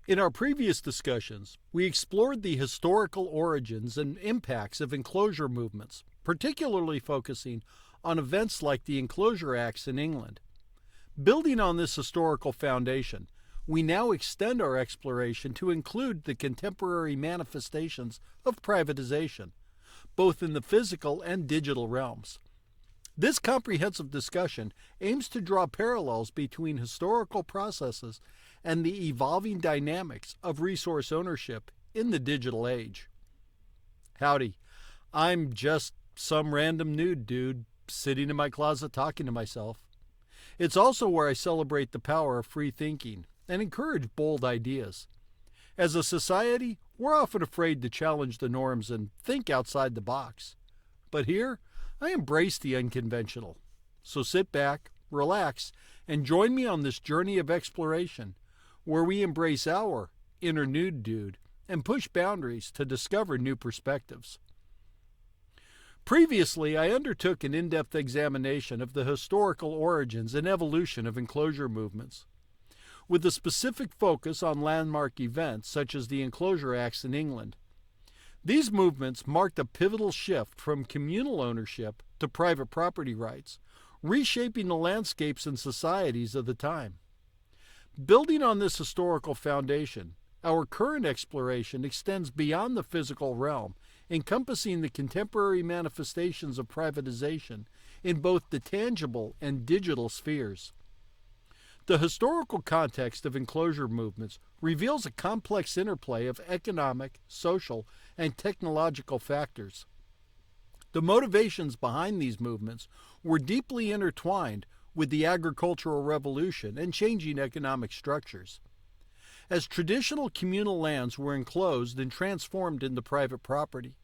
In our previous discussions, we explored the historical origins and impacts of enclosure movements, particularly focusing on events like the Enclosure Acts in England. Building on this historical foundation, we now extend our exploration to include the contemporary manifestations of privatization, both in the physical and digital realms. This comprehensive discussion aims to draw parallels between historical processes and the evolving dynamics of resource ownership in the digital age. Howdy, I'm just some random nude dude sitting in my closet talking to myself. It's also where I celebrate the power of free thinking and encourage bold ideas. As a society, we're often afraid to challenge the norms and think outside the box. But here, I embrace the unconventional. So sit back, relax, and join me on this journey of exploration, where we embrace our inner nude dude and push boundaries to discover new perspectives. Previously, I undertook an in-depth examination of the historical origins and evolution of enclosure movements, with a specific focus on landmark events such as the Enclosure Acts in England. These movements marked a pivotal shift from communal ownership to private property rights, reshaping the landscapes and societies of the time. Building on this historical foundation, our current exploration extends beyond the physical realm, encompassing the contemporary manifestations of privatization in both the tangible and digital spheres. The historical context of enclosure movements reveals a complex interplay of economic, social, and technological factors. The motivations behind these movements were deeply intertwined with the agricultural revolution and changing economic structures. As traditional communal lands were enclosed and transformed into private property,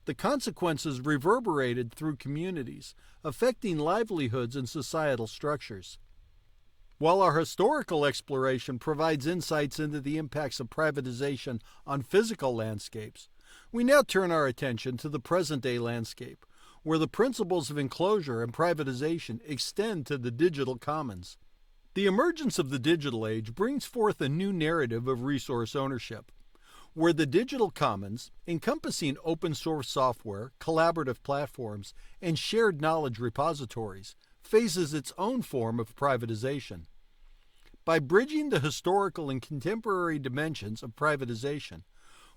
the consequences reverberated through communities, affecting livelihoods and societal structures. While our historical exploration provides insights into the impacts of privatization on physical landscapes, we now turn our attention to the present-day landscape, where the principles of enclosure and privatization extend to the digital commons. The emergence of the digital age brings forth a new narrative of resource ownership, where the digital commons, encompassing open-source software, collaborative platforms, and shared knowledge repositories, faces its own form of privatization. By bridging the historical and contemporary dimensions of privatization,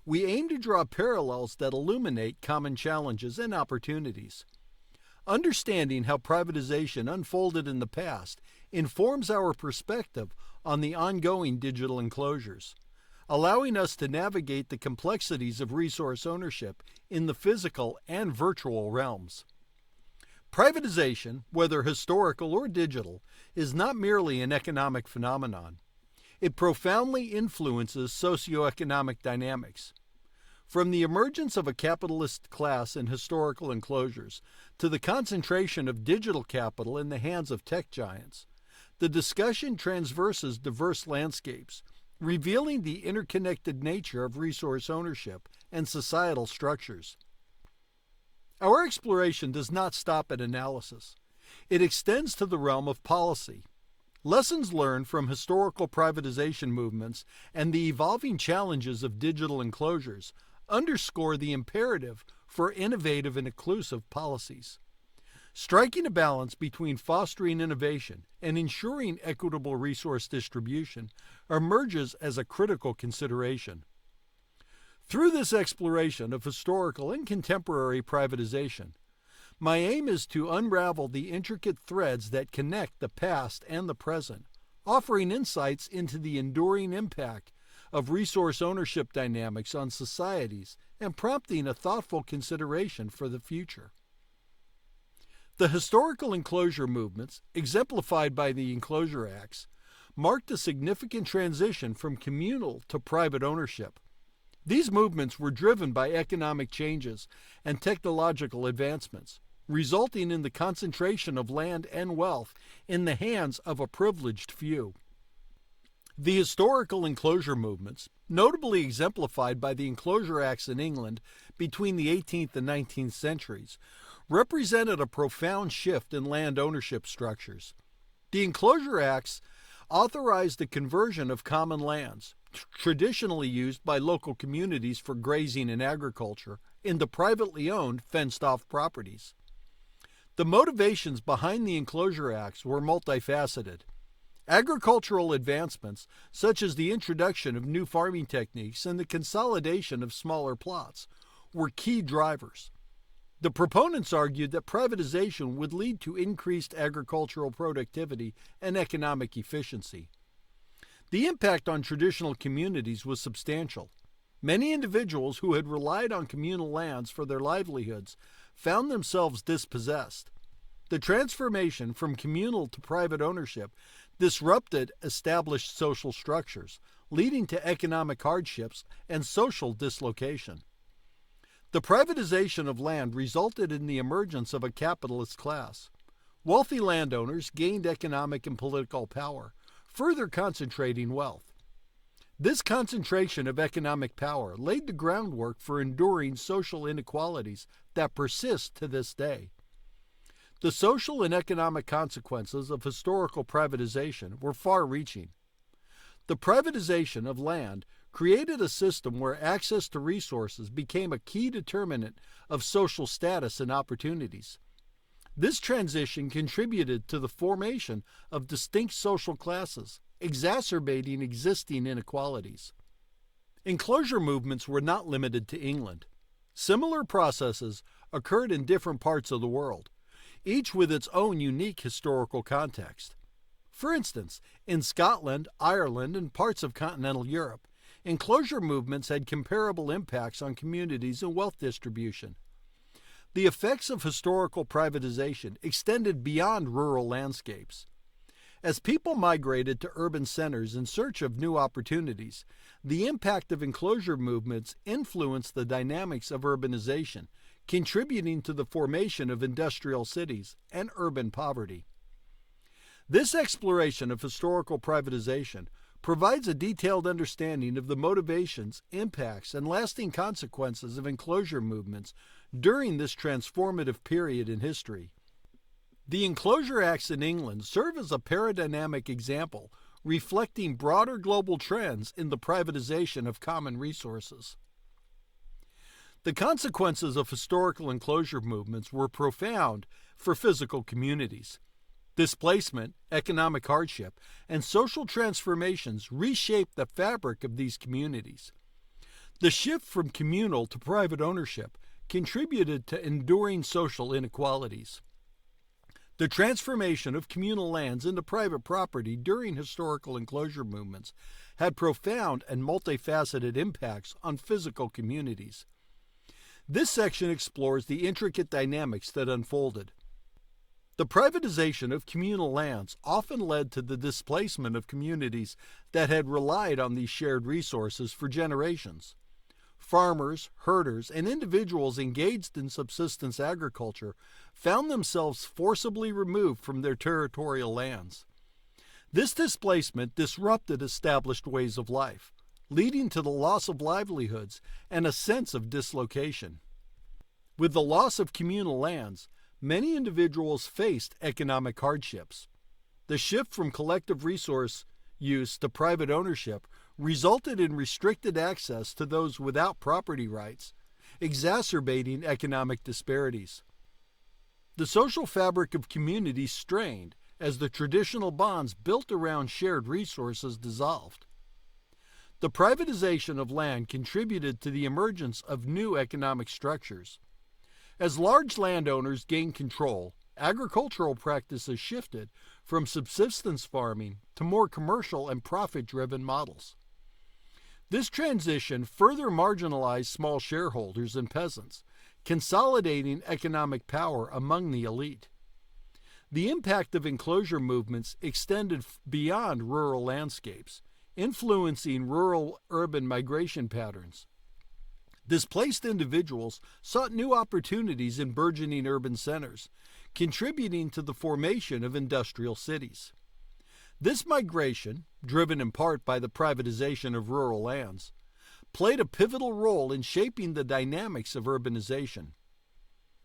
we aim to draw parallels that illuminate common challenges and opportunities. Understanding how privatization unfolded in the past informs our perspective on the ongoing digital enclosures, allowing us to navigate the complexities of resource ownership in the physical and virtual realms. Privatization, whether historical or digital, is not merely an economic phenomenon. It profoundly influences socioeconomic dynamics. From the emergence of a capitalist class in historical enclosures to the concentration of digital capital in the hands of tech giants, the discussion traverses diverse landscapes, revealing the interconnected nature of resource ownership and societal structures. Our exploration does not stop at analysis. It extends to the realm of policy. Lessons learned from historical privatization movements and the evolving challenges of digital enclosures underscore the imperative for innovative and inclusive policies. Striking a balance between fostering innovation and ensuring equitable resource distribution emerges as a critical consideration. Through this exploration of historical and contemporary privatization, my aim is to unravel the intricate threads that connect the past and the present, offering insights into the enduring impact of resource ownership dynamics on societies and prompting a thoughtful consideration for the future. The historical enclosure movements, exemplified by the Enclosure Acts, marked a significant transition from communal to private ownership. These movements were driven by economic changes and technological advancements, resulting in the concentration of land and wealth in the hands of a privileged few. The historical enclosure movements, notably exemplified by the Enclosure Acts in England between the 18th and 19th centuries, represented a profound shift in land ownership structures. The Enclosure Acts authorized the conversion of common lands, traditionally used by local communities for grazing and agriculture, into privately owned, fenced-off properties. The motivations behind the Enclosure Acts were multifaceted. Agricultural advancements, such as the introduction of new farming techniques and the consolidation of smaller plots, were key drivers. The proponents argued that privatization would lead to increased agricultural productivity and economic efficiency. The impact on traditional communities was substantial. Many individuals who had relied on communal lands for their livelihoods found themselves dispossessed. The transformation from communal to private ownership disrupted established social structures, leading to economic hardships and social dislocation. The privatization of land resulted in the emergence of a capitalist class. Wealthy landowners gained economic and political power, further concentrating wealth. This concentration of economic power laid the groundwork for enduring social inequalities that persist to this day. The social and economic consequences of historical privatization were far-reaching. The privatization of land created a system where access to resources became a key determinant of social status and opportunities. This transition contributed to the formation of distinct social classes, exacerbating existing inequalities. Enclosure movements were not limited to England. Similar processes occurred in different parts of the world, each with its own unique historical context. For instance, in Scotland, Ireland, and parts of continental Europe, enclosure movements had comparable impacts on communities and wealth distribution. The effects of historical privatization extended beyond rural landscapes. As people migrated to urban centers in search of new opportunities, the impact of enclosure movements influenced the dynamics of urbanization, contributing to the formation of industrial cities and urban poverty. This exploration of historical privatization provides a detailed understanding of the motivations, impacts, and lasting consequences of enclosure movements during this transformative period in history. The Enclosure Acts in England serve as a paradigmatic example reflecting broader global trends in the privatization of common resources. The consequences of historical enclosure movements were profound for physical communities. Displacement, economic hardship, and social transformations reshaped the fabric of these communities. The shift from communal to private ownership contributed to enduring social inequalities. The transformation of communal lands into private property during historical enclosure movements had profound and multifaceted impacts on physical communities. This section explores the intricate dynamics that unfolded. The privatization of communal lands often led to the displacement of communities that had relied on these shared resources for generations. Farmers, herders, and individuals engaged in subsistence agriculture found themselves forcibly removed from their territorial lands. This displacement disrupted established ways of life, leading to the loss of livelihoods and a sense of dislocation. With the loss of communal lands, many individuals faced economic hardships. The shift from collective resource use to private ownership resulted in restricted access to those without property rights, exacerbating economic disparities. The social fabric of communities strained as the traditional bonds built around shared resources dissolved. The privatization of land contributed to the emergence of new economic structures. As large landowners gained control, agricultural practices shifted from subsistence farming to more commercial and profit-driven models. This transition further marginalized small shareholders and peasants, consolidating economic power among the elite. The impact of enclosure movements extended beyond rural landscapes, influencing rural-urban migration patterns. Displaced individuals sought new opportunities in burgeoning urban centers, contributing to the formation of industrial cities. This migration, driven in part by the privatization of rural lands, played a pivotal role in shaping the dynamics of urbanization.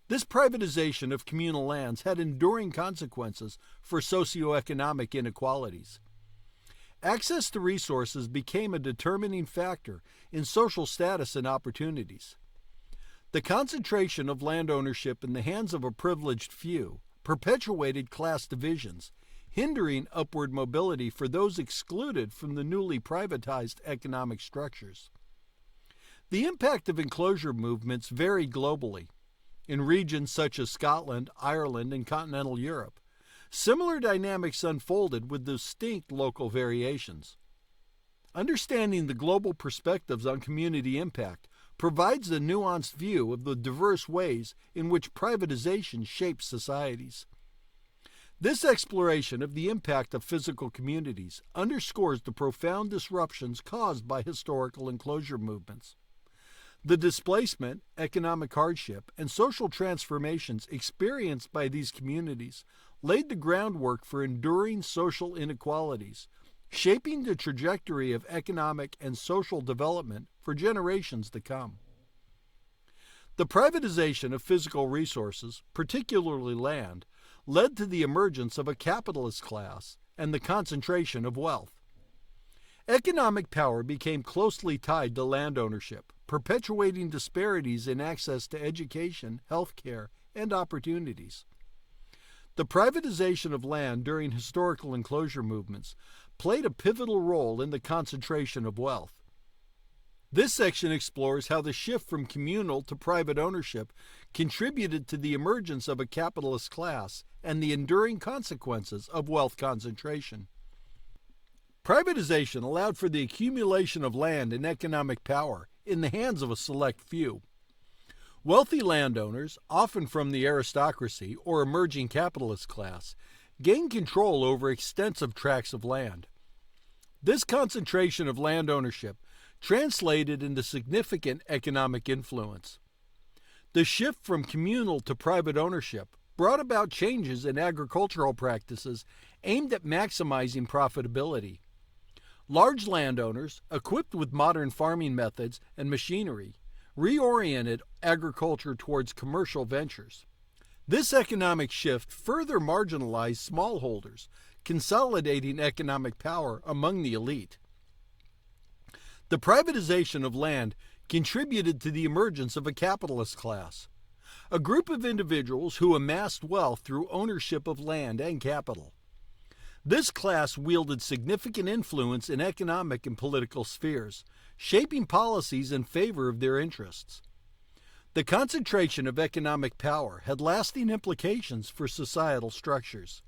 This privatization of communal lands had enduring consequences for socioeconomic inequalities. access to resources became a determining factor in social status and opportunities. The concentration of land ownership in the hands of a privileged few perpetuated class divisions, hindering upward mobility for those excluded from the newly privatized economic structures. The impact of enclosure movements varied globally. In regions such as Scotland, Ireland, and continental Europe, similar dynamics unfolded with distinct local variations. Understanding the global perspectives on community impact provides a nuanced view of the diverse ways in which privatization shapes societies. This exploration of the impact of physical communities underscores the profound disruptions caused by historical enclosure movements. The displacement, economic hardship, and social transformations experienced by these communities laid the groundwork for enduring social inequalities, shaping the trajectory of economic and social development for generations to come. The privatization of physical resources, particularly land, led to the emergence of a capitalist class and the concentration of wealth. Economic power became closely tied to land ownership, perpetuating disparities in access to education, healthcare, and opportunities. The privatization of land during historical enclosure movements played a pivotal role in the concentration of wealth. This section explores how the shift from communal to private ownership contributed to the emergence of a capitalist class and the enduring consequences of wealth concentration. Privatization allowed for the accumulation of land and economic power in the hands of a select few. Wealthy landowners, often from the aristocracy or emerging capitalist class, gained control over extensive tracts of land. This concentration of land ownership translated into significant economic influence. The shift from communal to private ownership brought about changes in agricultural practices aimed at maximizing profitability. Large landowners, equipped with modern farming methods and machinery, reoriented agriculture towards commercial ventures. This economic shift further marginalized smallholders, consolidating economic power among the elite. The privatization of land contributed to the emergence of a capitalist class, a group of individuals who amassed wealth through ownership of land and capital. This class wielded significant influence in economic and political spheres, shaping policies in favor of their interests. The concentration of economic power had lasting implications for societal structures.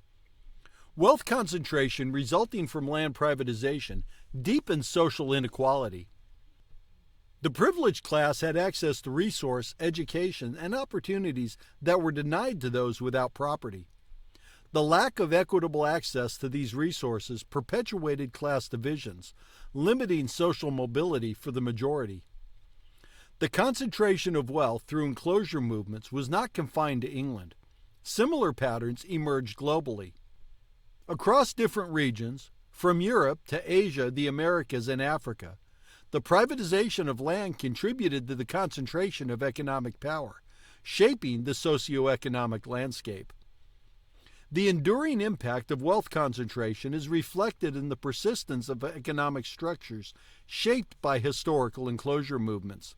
Wealth concentration resulting from land privatization deepened social inequality. The privileged class had access to resource, education, and opportunities that were denied to those without property. The lack of equitable access to these resources perpetuated class divisions, limiting social mobility for the majority. The concentration of wealth through enclosure movements was not confined to England. Similar patterns emerged globally. Across different regions, from Europe to Asia, the Americas, and Africa, the privatization of land contributed to the concentration of economic power, shaping the socioeconomic landscape. The enduring impact of wealth concentration is reflected in the persistence of economic structures shaped by historical enclosure movements.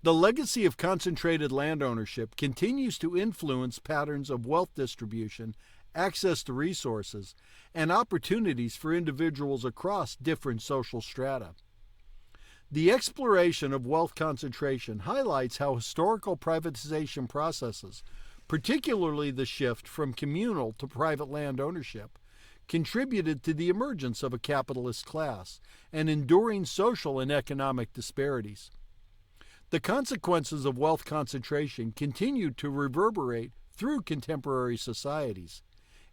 The legacy of concentrated land ownership continues to influence patterns of wealth distribution, access to resources, and opportunities for individuals across different social strata. The exploration of wealth concentration highlights how historical privatization processes, particularly the shift from communal to private land ownership, contributed to the emergence of a capitalist class and enduring social and economic disparities. The consequences of wealth concentration continued to reverberate through contemporary societies,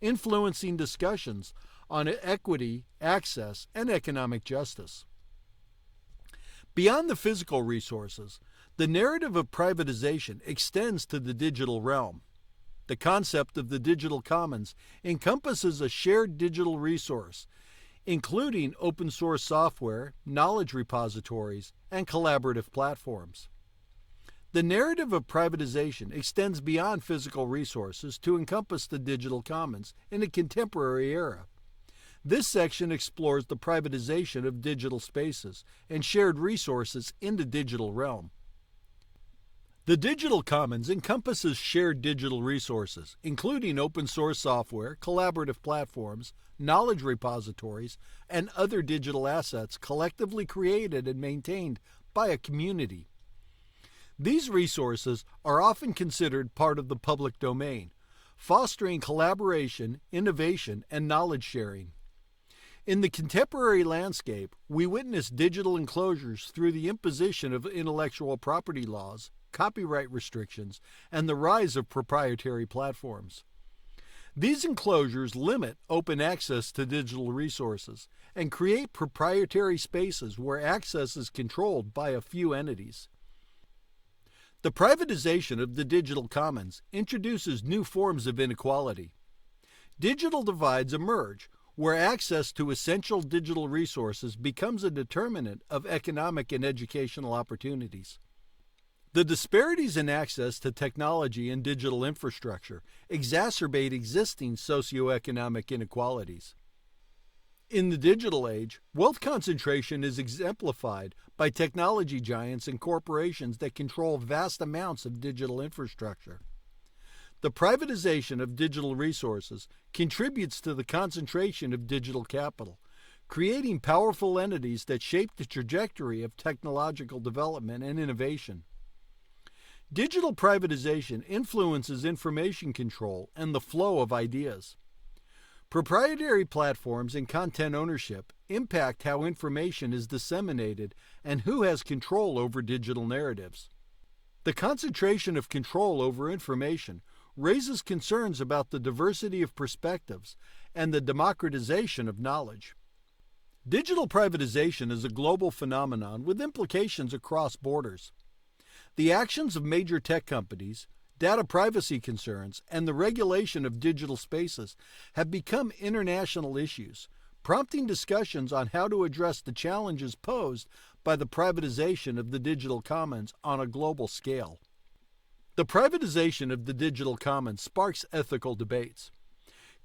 influencing discussions on equity, access, and economic justice. Beyond the physical resources, the narrative of privatization extends to the digital realm. The concept of the digital commons encompasses a shared digital resource, including open source software, knowledge repositories, and collaborative platforms. The narrative of privatization extends beyond physical resources to encompass the digital commons in a contemporary era. This section explores the privatization of digital spaces and shared resources in the digital realm. The digital commons encompasses shared digital resources, including open source software, collaborative platforms, knowledge repositories, and other digital assets collectively created and maintained by a community. These resources are often considered part of the public domain, fostering collaboration, innovation, and knowledge sharing. In the contemporary landscape, we witness digital enclosures through the imposition of intellectual property laws, copyright restrictions, and the rise of proprietary platforms. These enclosures limit open access to digital resources and create proprietary spaces where access is controlled by a few entities. The privatization of the digital commons introduces new forms of inequality. Digital divides emerge, where access to essential digital resources becomes a determinant of economic and educational opportunities. The disparities in access to technology and digital infrastructure exacerbate existing socioeconomic inequalities. In the digital age, wealth concentration is exemplified by technology giants and corporations that control vast amounts of digital infrastructure. The privatization of digital resources contributes to the concentration of digital capital, creating powerful entities that shape the trajectory of technological development and innovation. Digital privatization influences information control and the flow of ideas. Proprietary platforms and content ownership impact how information is disseminated and who has control over digital narratives. The concentration of control over information raises concerns about the diversity of perspectives and the democratization of knowledge. Digital privatization is a global phenomenon with implications across borders. The actions of major tech companies, data privacy concerns, and the regulation of digital spaces have become international issues, prompting discussions on how to address the challenges posed by the privatization of the digital commons on a global scale. The privatization of the digital commons sparks ethical debates.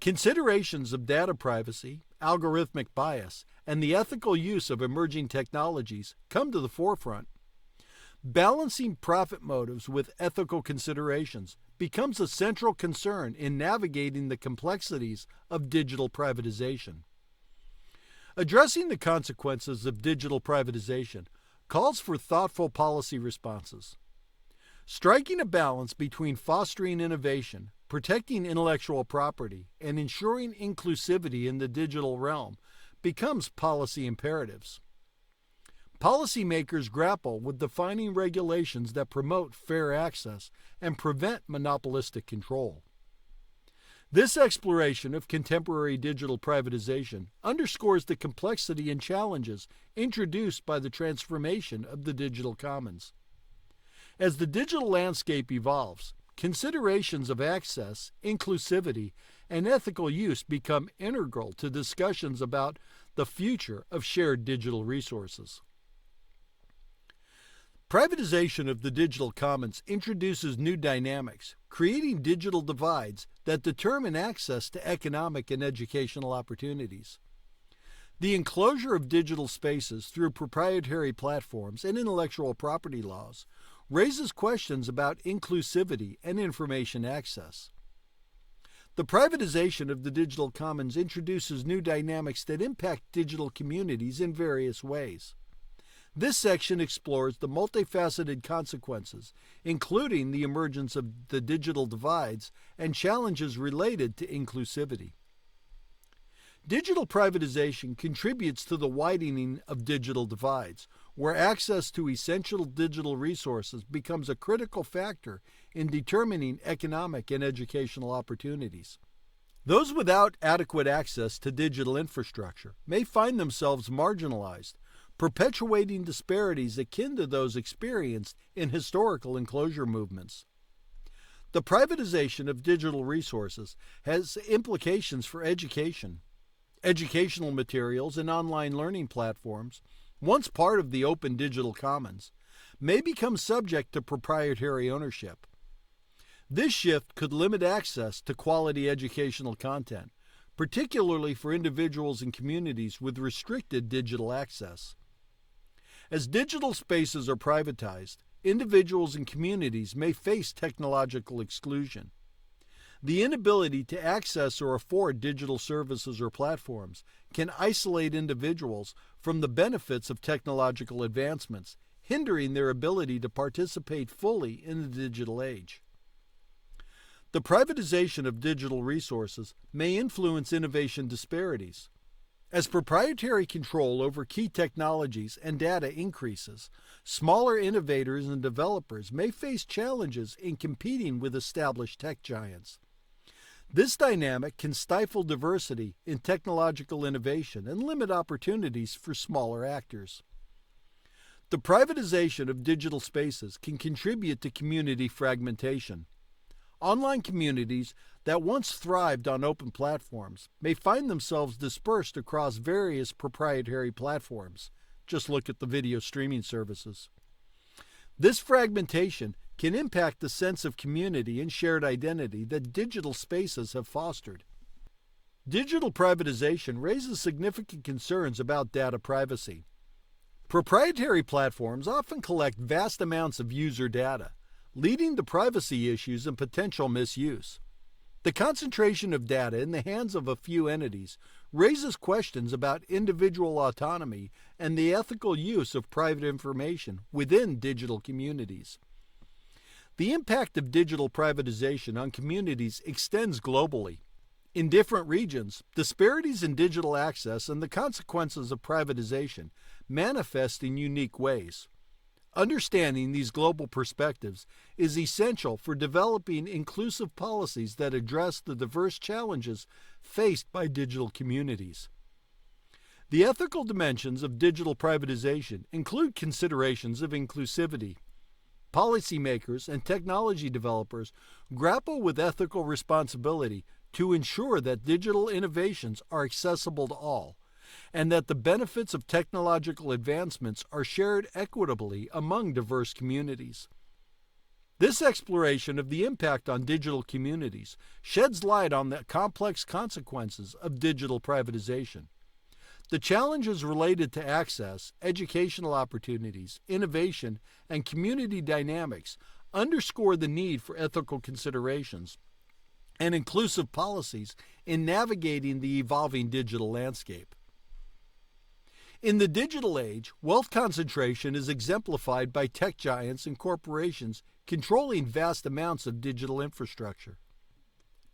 Considerations of data privacy, algorithmic bias, and the ethical use of emerging technologies come to the forefront. Balancing profit motives with ethical considerations becomes a central concern in navigating the complexities of digital privatization. Addressing the consequences of digital privatization calls for thoughtful policy responses. Striking a balance between fostering innovation, protecting intellectual property, and ensuring inclusivity in the digital realm becomes policy imperatives. Policymakers grapple with defining regulations that promote fair access and prevent monopolistic control. This exploration of contemporary digital privatization underscores the complexity and challenges introduced by the transformation of the digital commons. As the digital landscape evolves, considerations of access, inclusivity, and ethical use become integral to discussions about the future of shared digital resources. Privatization of the digital commons introduces new dynamics, creating digital divides that determine access to economic and educational opportunities. The enclosure of digital spaces through proprietary platforms and intellectual property laws raises questions about inclusivity and information access. The privatization of the digital commons introduces new dynamics that impact digital communities in various ways. This section explores the multifaceted consequences, including the emergence of the digital divides and challenges related to inclusivity. Digital privatization contributes to the widening of digital divides, where access to essential digital resources becomes a critical factor in determining economic and educational opportunities. Those without adequate access to digital infrastructure may find themselves marginalized, perpetuating disparities akin to those experienced in historical enclosure movements. The privatization of digital resources has implications for education. Educational materials and online learning platforms, once part of the open digital commons, may become subject to proprietary ownership. This shift could limit access to quality educational content, particularly for individuals and communities with restricted digital access. As digital spaces are privatized, individuals and communities may face technological exclusion. The inability to access or afford digital services or platforms can isolate individuals from the benefits of technological advancements, hindering their ability to participate fully in the digital age. The privatization of digital resources may influence innovation disparities. As proprietary control over key technologies and data increases, smaller innovators and developers may face challenges in competing with established tech giants. This dynamic can stifle diversity in technological innovation and limit opportunities for smaller actors. The privatization of digital spaces can contribute to community fragmentation. Online communities that once thrived on open platforms may find themselves dispersed across various proprietary platforms. Just look at the video streaming services. This fragmentation can impact the sense of community and shared identity that digital spaces have fostered. Digital privatization raises significant concerns about data privacy. Proprietary platforms often collect vast amounts of user data, leading to privacy issues and potential misuse. The concentration of data in the hands of a few entities raises questions about individual autonomy and the ethical use of private information within digital communities. The impact of digital privatization on communities extends globally. In different regions, disparities in digital access and the consequences of privatization manifest in unique ways. Understanding these global perspectives is essential for developing inclusive policies that address the diverse challenges faced by digital communities. The ethical dimensions of digital privatization include considerations of inclusivity. Policymakers and technology developers grapple with ethical responsibility to ensure that digital innovations are accessible to all, and that the benefits of technological advancements are shared equitably among diverse communities. This exploration of the impact on digital communities sheds light on the complex consequences of digital privatization. The challenges related to access, educational opportunities, innovation, and community dynamics underscore the need for ethical considerations and inclusive policies in navigating the evolving digital landscape. In the digital age, wealth concentration is exemplified by tech giants and corporations controlling vast amounts of digital infrastructure.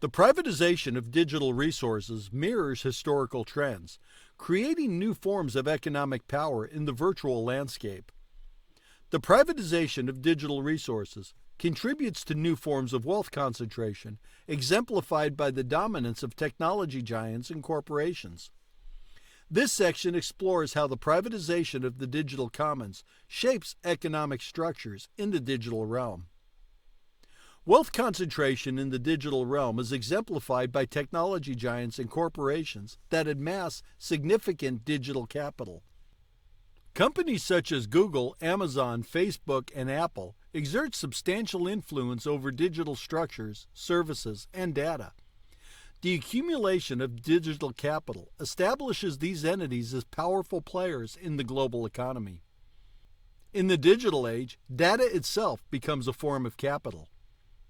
The privatization of digital resources mirrors historical trends, creating new forms of economic power in the virtual landscape. The privatization of digital resources contributes to new forms of wealth concentration, exemplified by the dominance of technology giants and corporations. This section explores how the privatization of the digital commons shapes economic structures in the digital realm. Wealth concentration in the digital realm is exemplified by technology giants and corporations that amass significant digital capital. Companies such as Google, Amazon, Facebook, and Apple exert substantial influence over digital structures, services, and data. The accumulation of digital capital establishes these entities as powerful players in the global economy. In the digital age, data itself becomes a form of capital.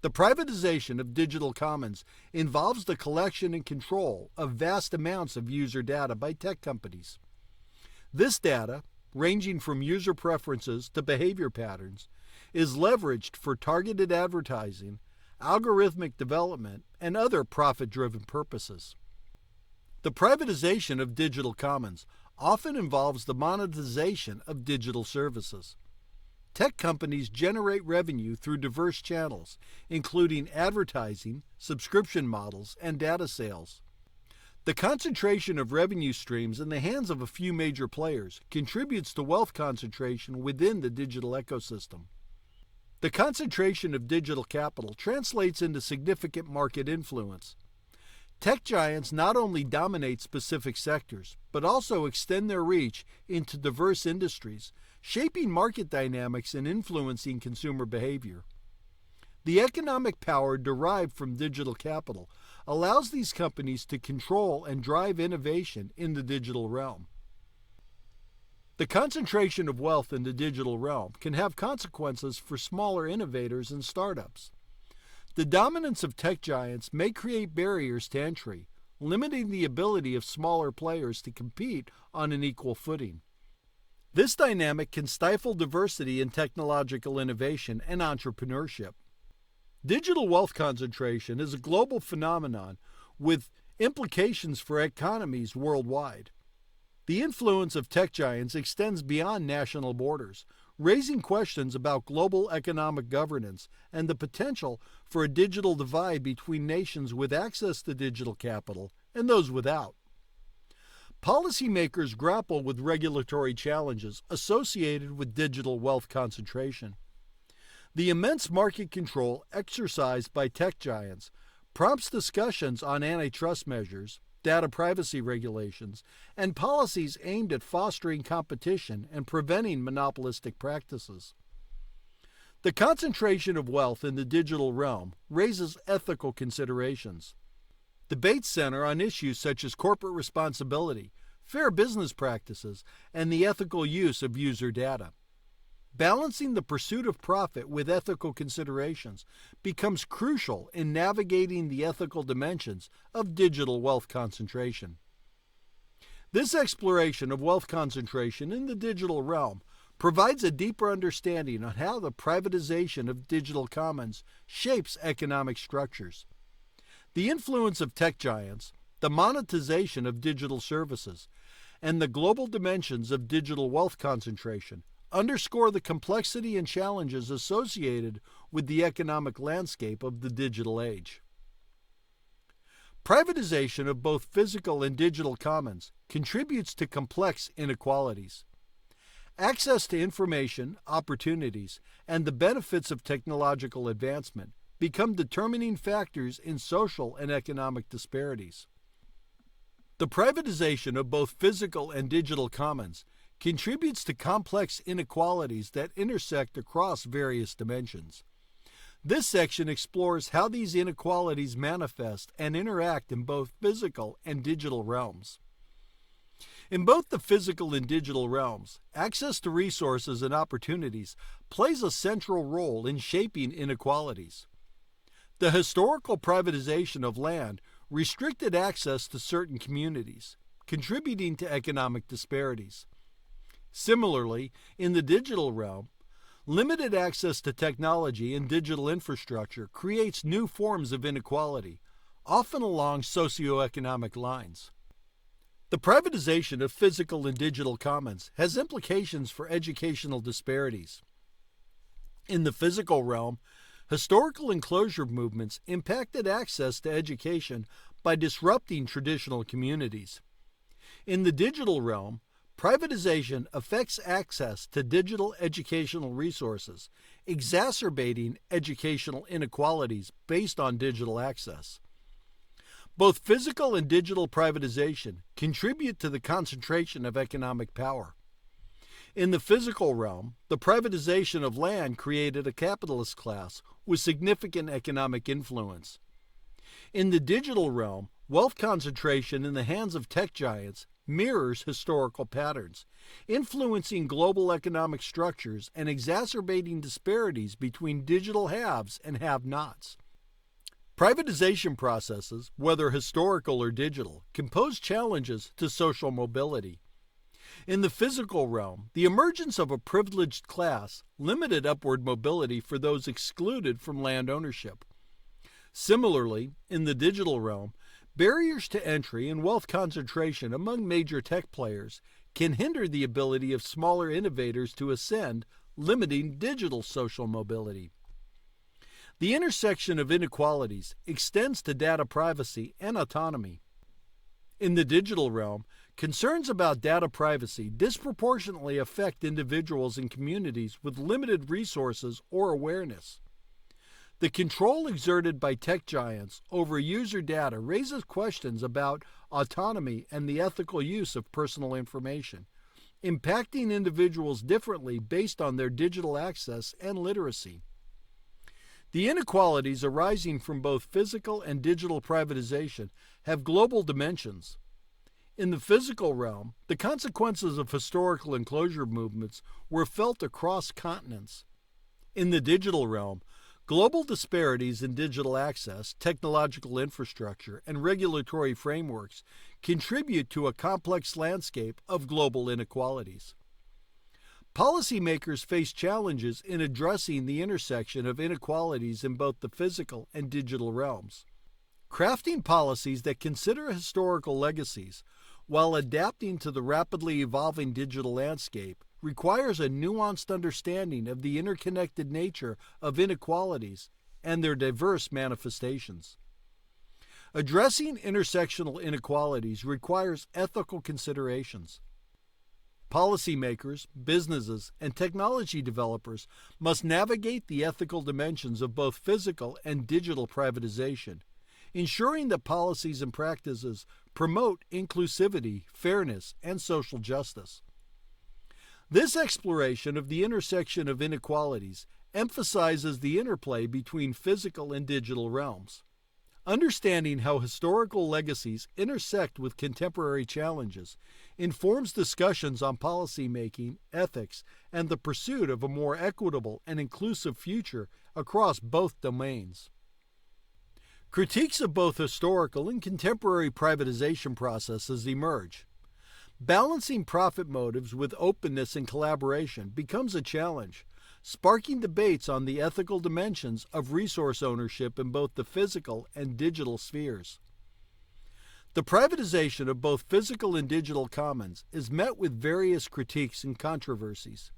The privatization of digital commons involves the collection and control of vast amounts of user data by tech companies. This data, ranging from user preferences to behavior patterns, is leveraged for targeted advertising, algorithmic development, and other profit-driven purposes. The privatization of digital commons often involves the monetization of digital services. Tech companies generate revenue through diverse channels, including advertising, subscription models, and data sales. The concentration of revenue streams in the hands of a few major players contributes to wealth concentration within the digital ecosystem. The concentration of digital capital translates into significant market influence. Tech giants not only dominate specific sectors, but also extend their reach into diverse industries, shaping market dynamics and influencing consumer behavior. The economic power derived from digital capital allows these companies to control and drive innovation in the digital realm. The concentration of wealth in the digital realm can have consequences for smaller innovators and startups. The dominance of tech giants may create barriers to entry, limiting the ability of smaller players to compete on an equal footing. This dynamic can stifle diversity in technological innovation and entrepreneurship. Digital wealth concentration is a global phenomenon with implications for economies worldwide. The influence of tech giants extends beyond national borders, raising questions about global economic governance and the potential for a digital divide between nations with access to digital capital and those without. Policymakers grapple with regulatory challenges associated with digital wealth concentration. The immense market control exercised by tech giants prompts discussions on antitrust measures, data privacy regulations, and policies aimed at fostering competition and preventing monopolistic practices. The concentration of wealth in the digital realm raises ethical considerations. Debates center on issues such as corporate responsibility, fair business practices, and the ethical use of user data. Balancing the pursuit of profit with ethical considerations becomes crucial in navigating the ethical dimensions of digital wealth concentration. This exploration of wealth concentration in the digital realm provides a deeper understanding on how the privatization of digital commons shapes economic structures. The influence of tech giants, the monetization of digital services, and the global dimensions of digital wealth concentration underscore the complexity and challenges associated with the economic landscape of the digital age. Privatization of both physical and digital commons contributes to complex inequalities. Access to information, opportunities, and the benefits of technological advancement become determining factors in social and economic disparities. The privatization of both physical and digital commons contributes to complex inequalities that intersect across various dimensions. This section explores how these inequalities manifest and interact in both physical and digital realms. In both the physical and digital realms, access to resources and opportunities plays a central role in shaping inequalities. The historical privatization of land restricted access to certain communities, contributing to economic disparities. Similarly, in the digital realm, limited access to technology and digital infrastructure creates new forms of inequality, often along socioeconomic lines. The privatization of physical and digital commons has implications for educational disparities. In the physical realm, historical enclosure movements impacted access to education by disrupting traditional communities. In the digital realm, privatization affects access to digital educational resources, exacerbating educational inequalities based on digital access. Both physical and digital privatization contribute to the concentration of economic power. In the physical realm, the privatization of land created a capitalist class with significant economic influence. In the digital realm, wealth concentration in the hands of tech giants mirrors historical patterns, influencing global economic structures and exacerbating disparities between digital haves and have-nots. Privatization processes, whether historical or digital, can pose challenges to social mobility. In the physical realm, the emergence of a privileged class limited upward mobility for those excluded from land ownership. Similarly, in the digital realm, barriers to entry and wealth concentration among major tech players can hinder the ability of smaller innovators to ascend, limiting digital social mobility. The intersection of inequalities extends to data privacy and autonomy. In the digital realm, concerns about data privacy disproportionately affect individuals and communities with limited resources or awareness. The control exerted by tech giants over user data raises questions about autonomy and the ethical use of personal information, impacting individuals differently based on their digital access and literacy. The inequalities arising from both physical and digital privatization have global dimensions. In the physical realm, the consequences of historical enclosure movements were felt across continents. In the digital realm, global disparities in digital access, technological infrastructure, and regulatory frameworks contribute to a complex landscape of global inequalities. Policymakers face challenges in addressing the intersection of inequalities in both the physical and digital realms. Crafting policies that consider historical legacies while adapting to the rapidly evolving digital landscape requires a nuanced understanding of the interconnected nature of inequalities and their diverse manifestations. Addressing intersectional inequalities requires ethical considerations. Policymakers, businesses, and technology developers must navigate the ethical dimensions of both physical and digital privatization, ensuring that policies and practices promote inclusivity, fairness, and social justice. This exploration of the intersection of inequalities emphasizes the interplay between physical and digital realms. Understanding how historical legacies intersect with contemporary challenges informs discussions on policymaking, ethics, and the pursuit of a more equitable and inclusive future across both domains. Critiques of both historical and contemporary privatization processes emerge. Balancing profit motives with openness and collaboration becomes a challenge, sparking debates on the ethical dimensions of resource ownership in both the physical and digital spheres. The privatization of both physical and digital commons is met with various critiques and controversies.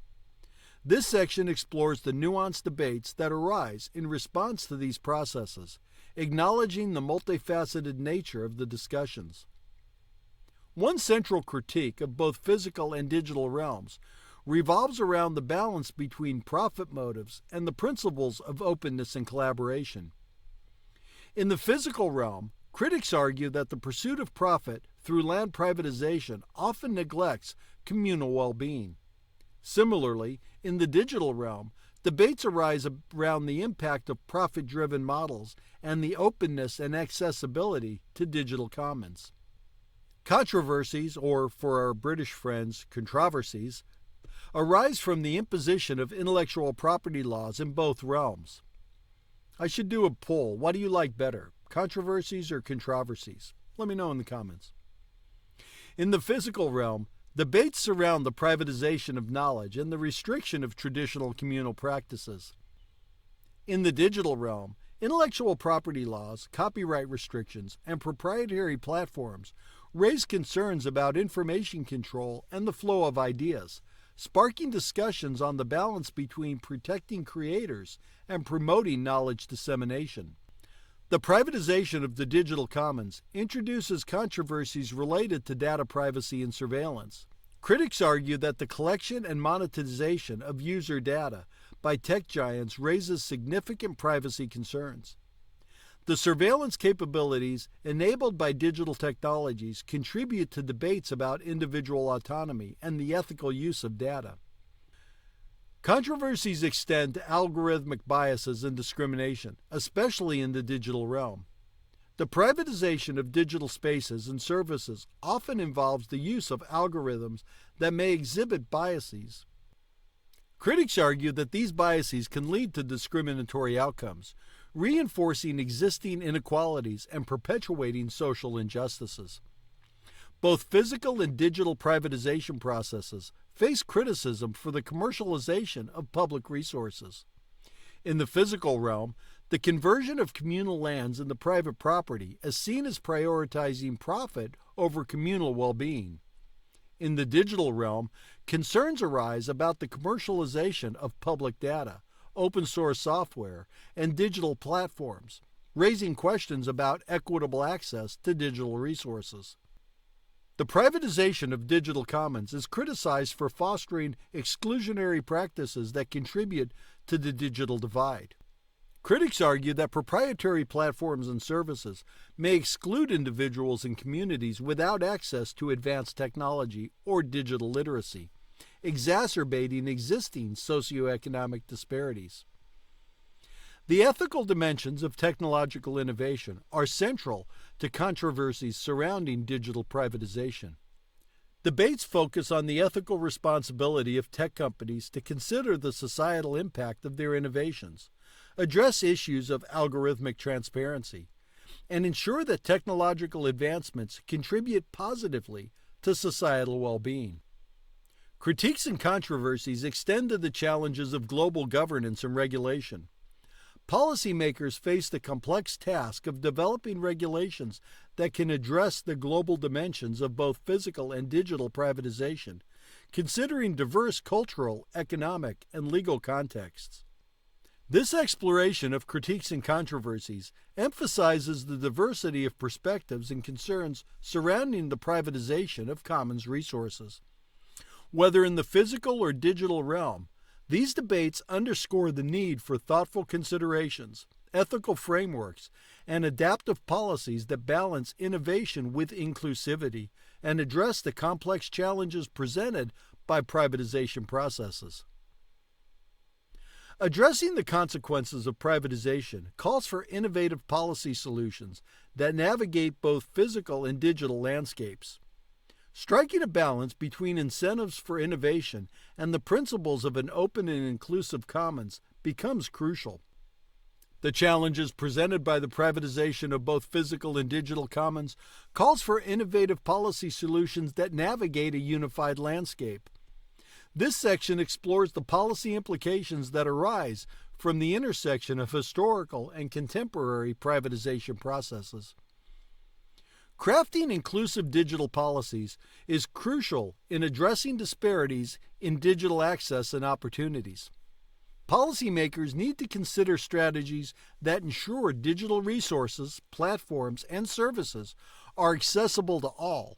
This section explores the nuanced debates that arise in response to these processes, acknowledging the multifaceted nature of the discussions. One central critique of both physical and digital realms revolves around the balance between profit motives and the principles of openness and collaboration. In the physical realm, critics argue that the pursuit of profit through land privatization often neglects communal well-being. Similarly, in the digital realm, debates arise around the impact of profit-driven models and the openness and accessibility to digital commons. Controversies, or for our British friends, controversies, arise from the imposition of intellectual property laws in both realms. I should do a poll. What do you like better, controversies or controversies? Let me know in the comments. In the physical realm, debates surround the privatization of knowledge and the restriction of traditional communal practices. In the digital realm, intellectual property laws, copyright restrictions, and proprietary platforms raise concerns about information control and the flow of ideas, sparking discussions on the balance between protecting creators and promoting knowledge dissemination. The privatization of the digital commons introduces controversies related to data privacy and surveillance. Critics argue that the collection and monetization of user data by tech giants raises significant privacy concerns. The surveillance capabilities enabled by digital technologies contribute to debates about individual autonomy and the ethical use of data. Controversies extend to algorithmic biases and discrimination, especially in the digital realm. The privatization of digital spaces and services often involves the use of algorithms that may exhibit biases. Critics argue that these biases can lead to discriminatory outcomes, reinforcing existing inequalities and perpetuating social injustices. Both physical and digital privatization processes face criticism for the commercialization of public resources. In the physical realm, the conversion of communal lands into private property is seen as prioritizing profit over communal well-being. In the digital realm, concerns arise about the commercialization of public data, open-source software, and digital platforms, raising questions about equitable access to digital resources. The privatization of digital commons is criticized for fostering exclusionary practices that contribute to the digital divide. Critics argue that proprietary platforms and services may exclude individuals and communities without access to advanced technology or digital literacy, exacerbating existing socioeconomic disparities. The ethical dimensions of technological innovation are central to controversies surrounding digital privatization. Debates focus on the ethical responsibility of tech companies to consider the societal impact of their innovations, address issues of algorithmic transparency, and ensure that technological advancements contribute positively to societal well-being. Critiques and controversies extend to the challenges of global governance and regulation. Policymakers face the complex task of developing regulations that can address the global dimensions of both physical and digital privatization, considering diverse cultural, economic, and legal contexts. This exploration of critiques and controversies emphasizes the diversity of perspectives and concerns surrounding the privatization of commons resources. Whether in the physical or digital realm, these debates underscore the need for thoughtful considerations, ethical frameworks, and adaptive policies that balance innovation with inclusivity and address the complex challenges presented by privatization processes. Addressing the consequences of privatization calls for innovative policy solutions that navigate both physical and digital landscapes. Striking a balance between incentives for innovation and the principles of an open and inclusive commons becomes crucial. The challenges presented by the privatization of both physical and digital commons calls for innovative policy solutions that navigate a unified landscape. This section explores the policy implications that arise from the intersection of historical and contemporary privatization processes. Crafting inclusive digital policies is crucial in addressing disparities in digital access and opportunities. Policymakers need to consider strategies that ensure digital resources, platforms, and services are accessible to all,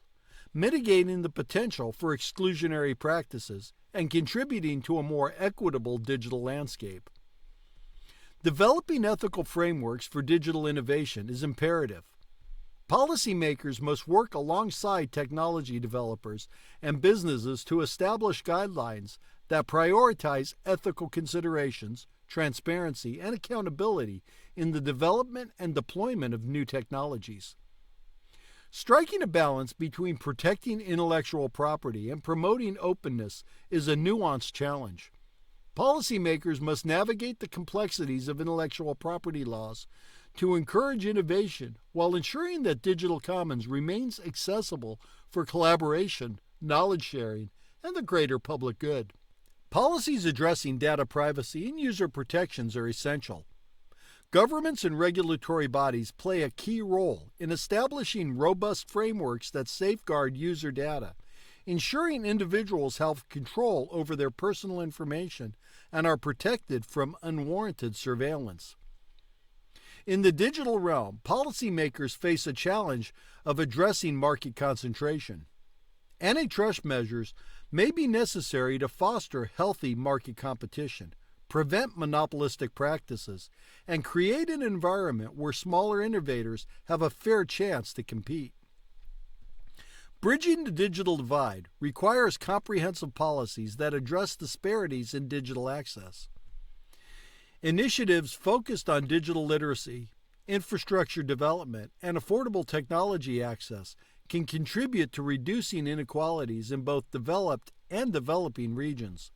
mitigating the potential for exclusionary practices and contributing to a more equitable digital landscape. Developing ethical frameworks for digital innovation is imperative. Policymakers must work alongside technology developers and businesses to establish guidelines that prioritize ethical considerations, transparency, and accountability in the development and deployment of new technologies. Striking a balance between protecting intellectual property and promoting openness is a nuanced challenge. Policymakers must navigate the complexities of intellectual property laws to encourage innovation while ensuring that digital commons remains accessible for collaboration, knowledge sharing, and the greater public good. Policies addressing data privacy and user protections are essential. Governments and regulatory bodies play a key role in establishing robust frameworks that safeguard user data, ensuring individuals have control over their personal information and are protected from unwarranted surveillance. In the digital realm, policymakers face a challenge of addressing market concentration. Antitrust measures may be necessary to foster healthy market competition, prevent monopolistic practices, and create an environment where smaller innovators have a fair chance to compete. Bridging the digital divide requires comprehensive policies that address disparities in digital access. Initiatives focused on digital literacy, infrastructure development, and affordable technology access can contribute to reducing inequalities in both developed and developing regions.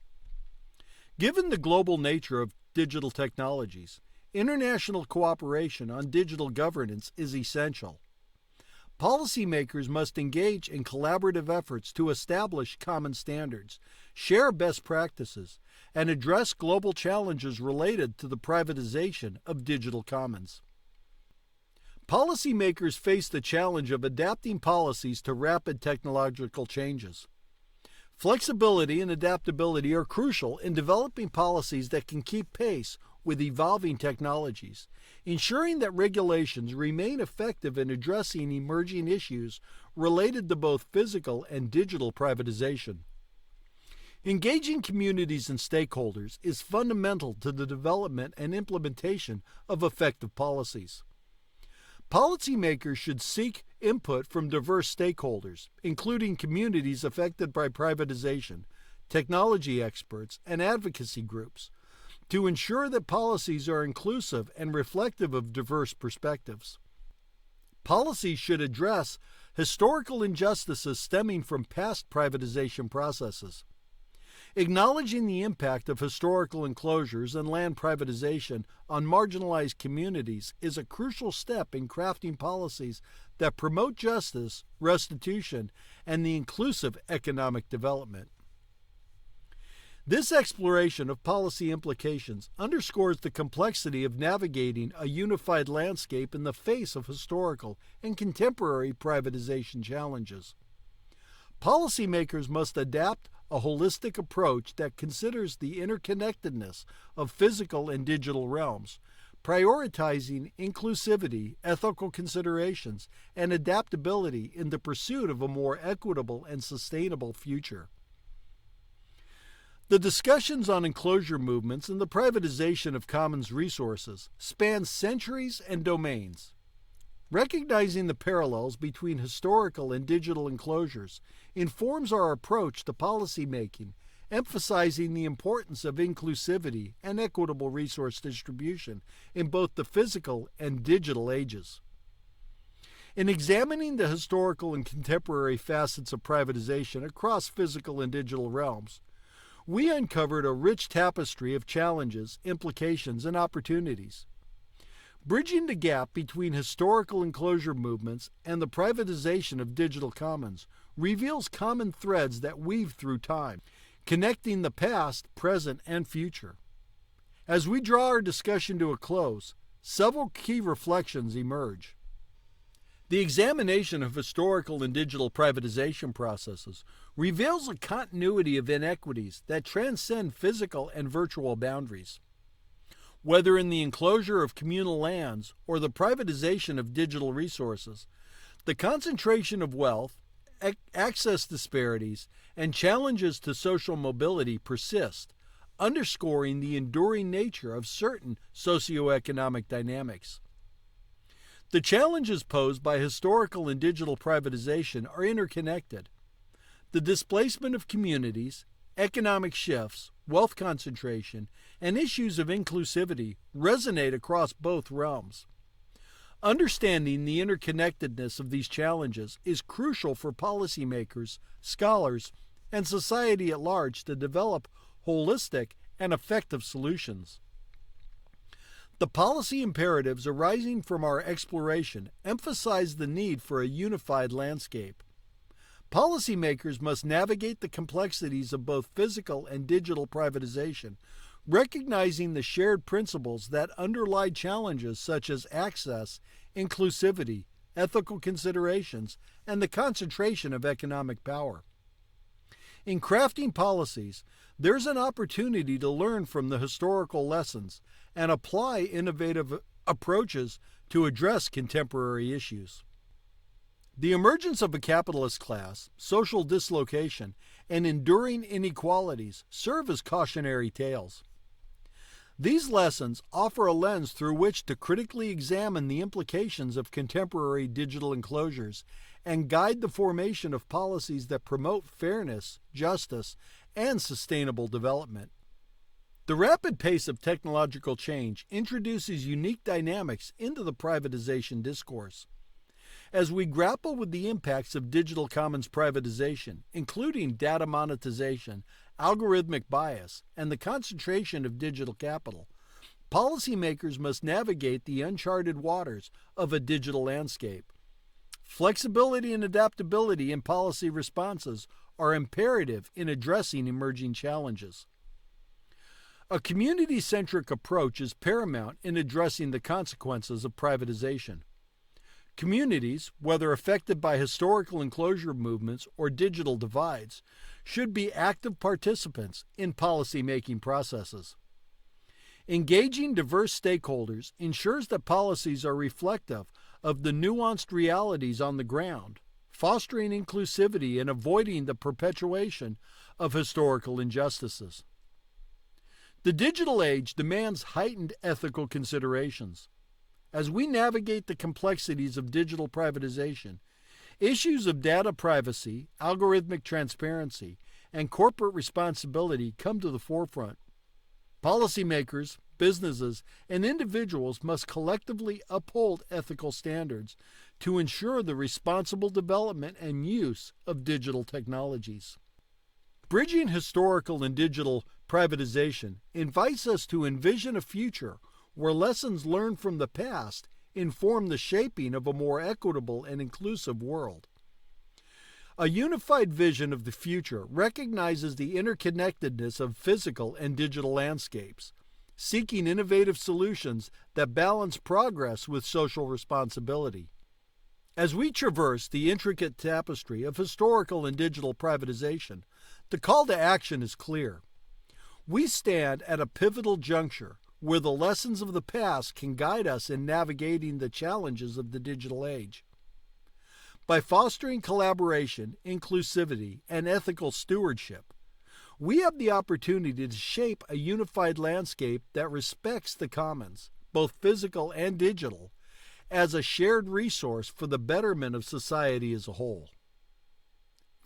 Given the global nature of digital technologies, international cooperation on digital governance is essential. Policymakers must engage in collaborative efforts to establish common standards, share best practices, and address global challenges related to the privatization of digital commons. Policymakers face the challenge of adapting policies to rapid technological changes. Flexibility and adaptability are crucial in developing policies that can keep pace with evolving technologies, ensuring that regulations remain effective in addressing emerging issues related to both physical and digital privatization. Engaging communities and stakeholders is fundamental to the development and implementation of effective policies. Policymakers should seek input from diverse stakeholders, including communities affected by privatization, technology experts, and advocacy groups, to ensure that policies are inclusive and reflective of diverse perspectives. Policies should address historical injustices stemming from past privatization processes. Acknowledging the impact of historical enclosures and land privatization on marginalized communities is a crucial step in crafting policies that promote justice, restitution, and the inclusive economic development. This exploration of policy implications underscores the complexity of navigating a unified landscape in the face of historical and contemporary privatization challenges. Policymakers must adapt a holistic approach that considers the interconnectedness of physical and digital realms, prioritizing inclusivity, ethical considerations, and adaptability in the pursuit of a more equitable and sustainable future. The discussions on enclosure movements and the privatization of commons resources span centuries and domains. Recognizing the parallels between historical and digital enclosures informs our approach to policymaking, emphasizing the importance of inclusivity and equitable resource distribution in both the physical and digital ages. In examining the historical and contemporary facets of privatization across physical and digital realms, we uncovered a rich tapestry of challenges, implications, and opportunities. Bridging the gap between historical enclosure movements and the privatization of digital commons reveals common threads that weave through time, connecting the past, present, and future. As we draw our discussion to a close, several key reflections emerge. The examination of historical and digital privatization processes reveals a continuity of inequities that transcend physical and virtual boundaries. Whether in the enclosure of communal lands or the privatization of digital resources, the concentration of wealth, access disparities, and challenges to social mobility persist, underscoring the enduring nature of certain socioeconomic dynamics. The challenges posed by historical and digital privatization are interconnected. The displacement of communities, economic shifts, wealth concentration, and issues of inclusivity resonate across both realms. Understanding the interconnectedness of these challenges is crucial for policymakers, scholars, and society at large to develop holistic and effective solutions. The policy imperatives arising from our exploration emphasize the need for a unified landscape. Policymakers must navigate the complexities of both physical and digital privatization, recognizing the shared principles that underlie challenges such as access, inclusivity, ethical considerations, and the concentration of economic power. In crafting policies, there's an opportunity to learn from the historical lessons and apply innovative approaches to address contemporary issues. The emergence of a capitalist class, social dislocation, and enduring inequalities serve as cautionary tales. These lessons offer a lens through which to critically examine the implications of contemporary digital enclosures and guide the formation of policies that promote fairness, justice, and sustainable development. The rapid pace of technological change introduces unique dynamics into the privatization discourse. As we grapple with the impacts of digital commons privatization, including data monetization, algorithmic bias, and the concentration of digital capital, policymakers must navigate the uncharted waters of a digital landscape. Flexibility and adaptability in policy responses are imperative in addressing emerging challenges. A community-centric approach is paramount in addressing the consequences of privatization. Communities, whether affected by historical enclosure movements or digital divides, should be active participants in policy-making processes. Engaging diverse stakeholders ensures that policies are reflective of the nuanced realities on the ground, fostering inclusivity and avoiding the perpetuation of historical injustices. The digital age demands heightened ethical considerations. As we navigate the complexities of digital privatization, issues of data privacy, algorithmic transparency, and corporate responsibility come to the forefront. Policymakers, businesses, and individuals must collectively uphold ethical standards to ensure the responsible development and use of digital technologies. Bridging historical and digital privatization invites us to envision a future where lessons learned from the past inform the shaping of a more equitable and inclusive world. A unified vision of the future recognizes the interconnectedness of physical and digital landscapes, seeking innovative solutions that balance progress with social responsibility. As we traverse the intricate tapestry of historical and digital privatization, the call to action is clear. We stand at a pivotal juncture where the lessons of the past can guide us in navigating the challenges of the digital age. By fostering collaboration, inclusivity, and ethical stewardship, we have the opportunity to shape a unified landscape that respects the commons, both physical and digital, as a shared resource for the betterment of society as a whole.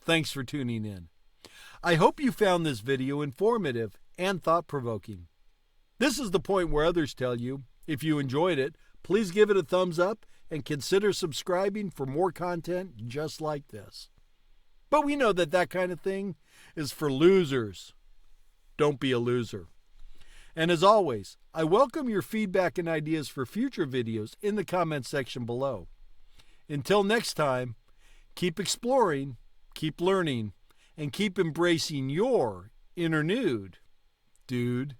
Thanks for tuning in. I hope you found this video informative and thought-provoking. This is the point where others tell you, if you enjoyed it, please give it a thumbs up and consider subscribing for more content just like this. But we know that kind of thing is for losers. Don't be a loser. And as always, I welcome your feedback and ideas for future videos in the comments section below. Until next time, keep exploring, keep learning, and keep embracing your inner nude, dude.